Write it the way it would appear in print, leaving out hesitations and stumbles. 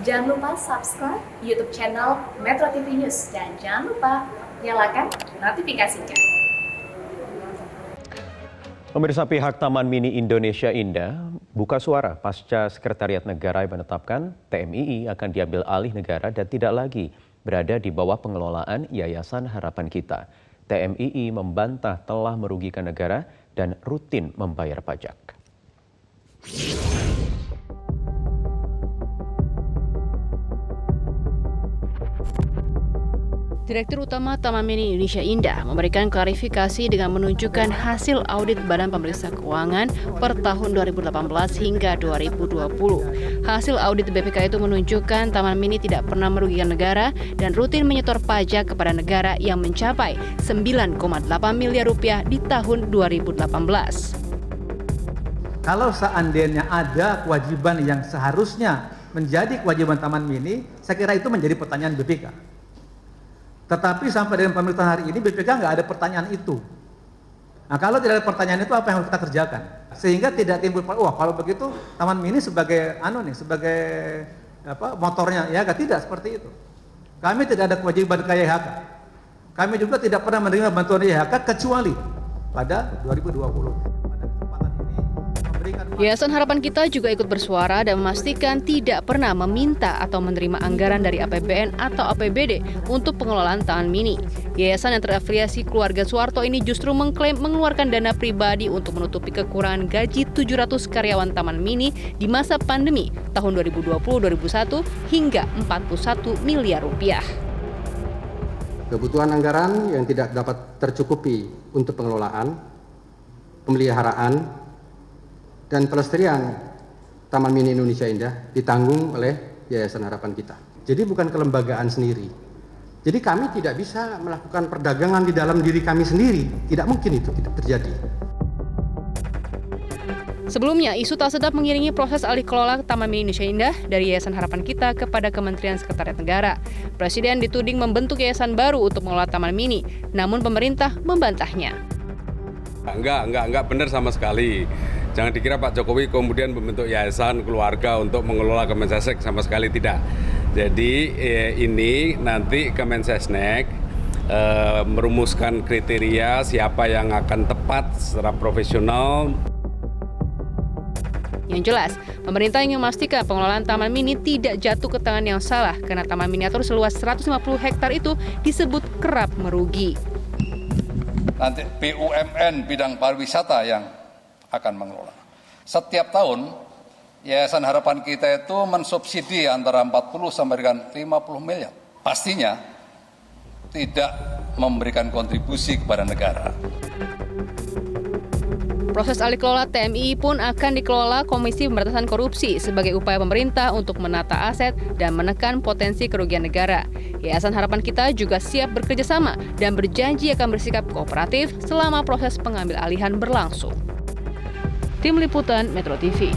Jangan lupa subscribe YouTube channel Metro TV News dan jangan lupa nyalakan notifikasinya. Pemirsa, pihak Taman Mini Indonesia Indah buka suara pasca Sekretariat Negara menetapkan TMII akan diambil alih negara dan tidak lagi berada di bawah pengelolaan Yayasan Harapan Kita. TMII membantah telah merugikan negara dan rutin membayar pajak. Direktur Utama Taman Mini Indonesia Indah memberikan klarifikasi dengan menunjukkan hasil audit Badan Pemeriksa Keuangan per tahun 2018 hingga 2020. Hasil audit BPK itu menunjukkan Taman Mini tidak pernah merugikan negara dan rutin menyetor pajak kepada negara yang mencapai 9,8 miliar rupiah di tahun 2018. Kalau seandainya ada kewajiban yang seharusnya menjadi kewajiban Taman Mini, saya kira itu menjadi pertanyaan BPK. Tetapi sampai dengan pemerintahan hari ini BPK nggak ada pertanyaan itu. Nah, kalau tidak ada pertanyaan itu apa yang harus kita kerjakan? Sehingga tidak timbul, wah kalau begitu Taman Mini sebagai sebagai motornya, ya tidak seperti itu. Kami tidak ada kewajiban ke YHK. Kami juga tidak pernah menerima bantuan YHK kecuali pada 2020. Yayasan Harapan Kita juga ikut bersuara dan memastikan tidak pernah meminta atau menerima anggaran dari APBN atau APBD untuk pengelolaan Taman Mini. Yayasan yang terafiliasi keluarga Soeharto ini justru mengklaim mengeluarkan dana pribadi untuk menutupi kekurangan gaji 700 karyawan Taman Mini di masa pandemi tahun 2020-2021 hingga 41 miliar rupiah. Kebutuhan anggaran yang tidak dapat tercukupi untuk pengelolaan, pemeliharaan, dan pelestarian Taman Mini Indonesia Indah ditanggung oleh Yayasan Harapan Kita. Jadi bukan kelembagaan sendiri. Jadi kami tidak bisa melakukan perdagangan di dalam diri kami sendiri. Tidak mungkin itu tidak terjadi. Sebelumnya, isu tak sedap mengiringi proses alih kelola Taman Mini Indonesia Indah dari Yayasan Harapan Kita kepada Kementerian Sekretariat Negara. Presiden dituding membentuk yayasan baru untuk mengelola Taman Mini, namun pemerintah membantahnya. Enggak benar sama sekali. Jangan dikira Pak Jokowi kemudian membentuk yayasan keluarga untuk mengelola Kemensesnek, sama sekali tidak. Jadi ini nanti Kemensesnek merumuskan kriteria siapa yang akan tepat secara profesional. Yang jelas, pemerintah ingin memastikan pengelolaan Taman Mini tidak jatuh ke tangan yang salah karena taman miniatur seluas 150 hektar itu disebut kerap merugi. Nanti BUMN bidang pariwisata yang akan mengelola. Setiap tahun Yayasan Harapan Kita itu mensubsidi antara 40 sampai dengan 50 miliar. Pastinya tidak memberikan kontribusi kepada negara. Proses alih kelola TMI pun akan dikelola Komisi Pemberantasan Korupsi sebagai upaya pemerintah untuk menata aset dan menekan potensi kerugian negara. Yayasan Harapan Kita juga siap bekerja sama dan berjanji akan bersikap kooperatif selama proses pengambil alihan berlangsung. Tim Liputan Metro TV.